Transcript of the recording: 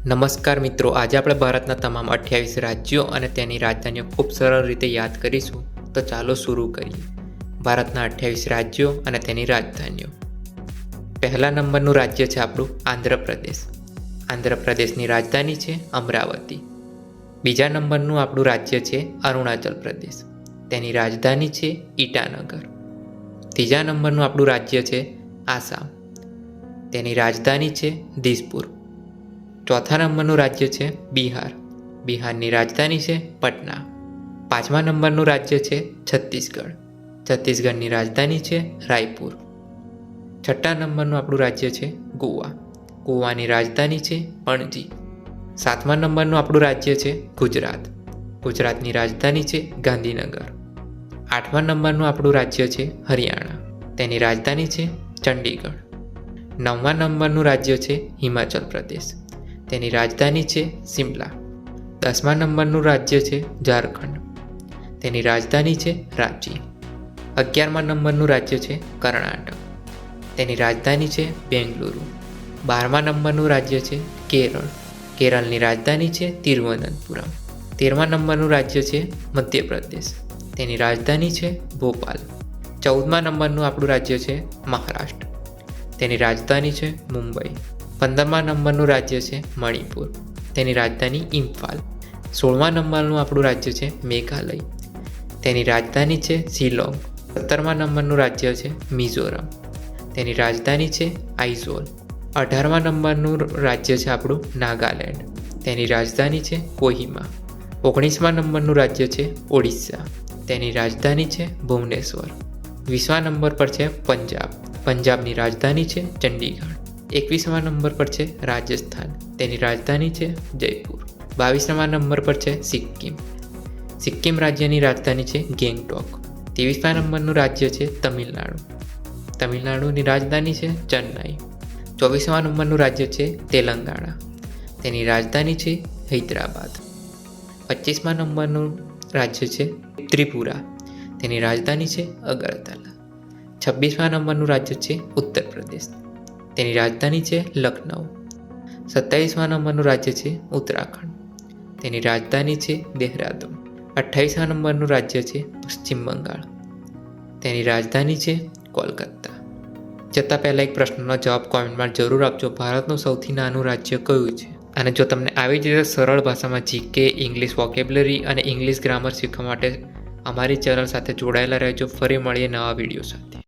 નમસ્કાર મિત્રો, આજે આપણે ભારતના તમામ 28 રાજ્યો અને તેની રાજધાનીઓ ખૂબ સરળ રીતે યાદ કરીશું. તો ચાલો શરૂ કરીએ. ભારતના 28 રાજ્યો અને તેની રાજધાનીઓ. પહેલા નંબરનું રાજ્ય છે આપણું આંધ્રપ્રદેશ. આંધ્રપ્રદેશની રાજધાની છે અમરાવતી. બીજા નંબરનું આપણું રાજ્ય છે અરુણાચલ પ્રદેશ. તેની રાજધાની છે ઈટાનગર. ત્રીજા નંબરનું આપણું રાજ્ય છે આસામ. તેની રાજધાની છે દિસપુર. ચોથા નંબરનું રાજ્ય છે બિહાર. બિહારની રાજધાની છે પટના. પાંચમા નંબરનું રાજ્ય છે છત્તીસગઢ. છત્તીસગઢની રાજધાની છે રાયપુર. છઠ્ઠા નંબરનું આપણું રાજ્ય છે ગોવા. ગોવાની રાજધાની છે પણજી. સાતમા નંબરનું આપણું રાજ્ય છે ગુજરાત. ગુજરાતની રાજધાની છે ગાંધીનગર. આઠમા નંબરનું આપણું રાજ્ય છે હરિયાણા. તેની રાજધાની છે ચંડીગઢ. નવમા નંબરનું રાજ્ય છે હિમાચલ પ્રદેશ. તેની રાજધાની છે શિમલા. 10મા નંબરનું રાજ્ય છે ઝારખંડ. તેની રાજધાની છે રાંચી. 11મા નંબરનું રાજ્ય છે કર્ણાટક. તેની રાજધાની છે બેંગલુરુ. 12મા નંબરનું રાજ્ય છે કેરળ. કેરળની રાજધાની છે તિરુવનંતપુરમ. 13મા નંબરનું રાજ્ય છે મધ્યપ્રદેશ. તેની રાજધાની છે ભોપાલ. 14મા નંબરનું આપણું રાજ્ય છે મહારાષ્ટ્ર. તેની રાજધાની છે મુંબઈ. 15મા નંબરનું રાજ્ય છે મણિપુર. તેની રાજધાની ઇમ્ફાલ. 16મા નંબરનું આપણું રાજ્ય છે મેઘાલય. તેની રાજધાની છે શિલોંગ. 17મા નંબરનું રાજ્ય છે મિઝોરમ. તેની રાજધાની છે આઇઝોલ. 18મા નંબરનું રાજ્ય છે આપણું નાગાલેન્ડ. તેની રાજધાની છે કોહિમા. 19મા નંબરનું રાજ્ય છે ઓડિશા. તેની રાજધાની છે ભુવનેશ્વર. 20મા નંબર પર છે પંજાબ. પંજાબની રાજધાની છે ચંડીગઢ. 21મા નંબર પર છે રાજસ્થાન. તેની રાજધાની છે જયપુર. 22મા નંબર પર છે સિક્કિમ. સિક્કિમ રાજ્યની રાજધાની છે ગેંગટોક. 23મા નંબરનું રાજ્ય છે તમિલનાડુ. તમિલનાડુની રાજધાની છે ચેન્નાઈ. 24મા નંબરનું રાજ્ય છે તેલંગાણા. તેની રાજધાની છે હૈદરાબાદ. 25મા નંબરનું રાજ્ય છે ત્રિપુરા. તેની રાજધાની છે અગરતલા. 26મા નંબરનું રાજ્ય છે ઉત્તર પ્રદેશ. તેની રાજધાની છે લખનઉ. 27મા નંબરનું રાજ્ય છે ઉત્તરાખંડ. તેની રાજધાની છે દેહરાદૂન. 28મા નંબરનું રાજ્ય છે પશ્ચિમ બંગાળ. તેની રાજધાની છે કોલકાતા. જતાં પહેલાં એક પ્રશ્નનો જવાબ કોમેન્ટમાં જરૂર આપજો. ભારતનું સૌથી નાનું રાજ્ય કયું છે? અને જો તમને આવી જ રીતે સરળ ભાષામાં જીકે, ઇંગ્લિશ વોકેબ્યુલરી અને ઇંગ્લિશ ગ્રામર શીખવા માટે અમારી ચેનલ સાથે જોડાયેલા રહેજો. ફરી મળીએ નવા વિડીયો સાથે.